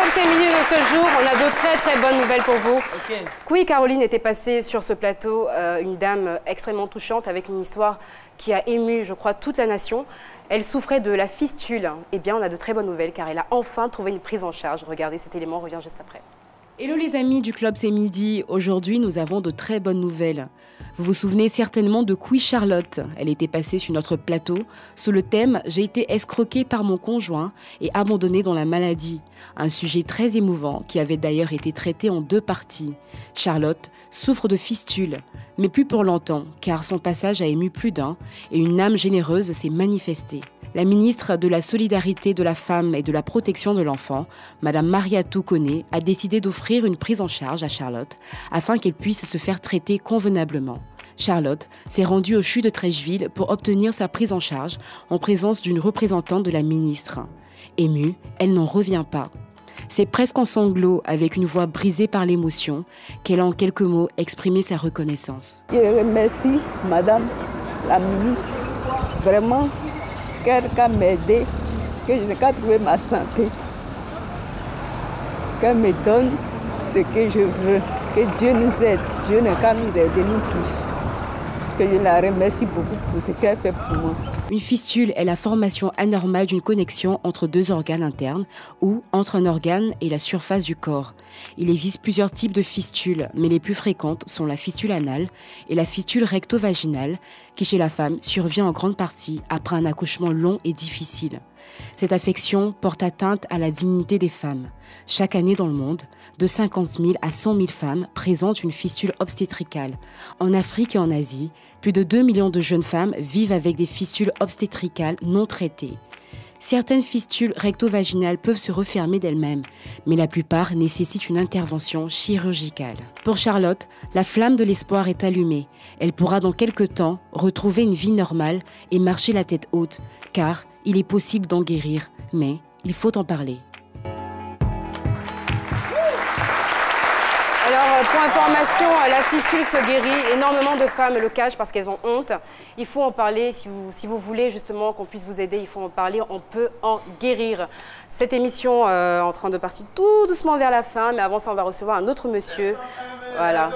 Club C'est Midi de ce jour, on a de très bonnes nouvelles pour vous. Okay. Oui, Caroline était passée sur ce plateau, une dame extrêmement touchante avec une histoire qui a ému, je crois, toute la nation. Elle souffrait de la fistule. Eh bien, on a de très bonnes nouvelles car elle a enfin trouvé une prise en charge. Regardez cet élément, on revient juste après. Hello les amis du Club C'est Midi, aujourd'hui nous avons de très bonnes nouvelles. Vous vous souvenez certainement de Queen Charlotte. Elle était passée sur notre plateau sous le thème « J'ai été escroquée par mon conjoint et abandonnée dans la maladie ». Un sujet très émouvant qui avait d'ailleurs été traité en 2 parties. Charlotte souffre de fistule, mais plus pour longtemps car son passage a ému plus d'un et une âme généreuse s'est manifestée. La ministre de la Solidarité de la Femme et de la Protection de l'Enfant, Madame Mariatou Koné, a décidé d'offrir une prise en charge à Charlotte afin qu'elle puisse se faire traiter convenablement. Charlotte s'est rendue au CHU de Trècheville pour obtenir sa prise en charge en présence d'une représentante de la ministre. Émue, elle n'en revient pas. C'est presque en sanglots, avec une voix brisée par l'émotion, qu'elle a en quelques mots exprimé sa reconnaissance. Je remercie Madame la ministre, vraiment, qu'elle a m'aidé, que je n'ai qu'à trouver ma santé, qu'elle me donne ce que je veux, que Dieu nous aide, Dieu n'a qu'à nous aider nous tous. Que je la remercie beaucoup pour ce qu'elle fait pour moi. Une fistule est la formation anormale d'une connexion entre 2 organes internes ou entre un organe et la surface du corps. Il existe plusieurs types de fistules, mais les plus fréquentes sont la fistule anale et la fistule recto-vaginale, qui chez la femme survient en grande partie après un accouchement long et difficile. Cette affection porte atteinte à la dignité des femmes. Chaque année dans le monde, de 50 000 à 100 000 femmes présentent une fistule obstétricale. En Afrique et en Asie, plus de 2 millions de jeunes femmes vivent avec des fistules obstétricales non traitées. Certaines fistules recto-vaginales peuvent se refermer d'elles-mêmes, mais la plupart nécessitent une intervention chirurgicale. Pour Charlotte, la flamme de l'espoir est allumée. Elle pourra dans quelques temps retrouver une vie normale et marcher la tête haute, car il est possible d'en guérir, mais il faut en parler. Alors, pour information, la fistule se guérit. Énormément de femmes le cachent parce qu'elles ont honte. Il faut en parler. Si vous voulez justement qu'on puisse vous aider, il faut en parler. On peut en guérir. Cette émission est en train de partir tout doucement vers la fin. Mais avant ça, on va recevoir un autre monsieur. Voilà.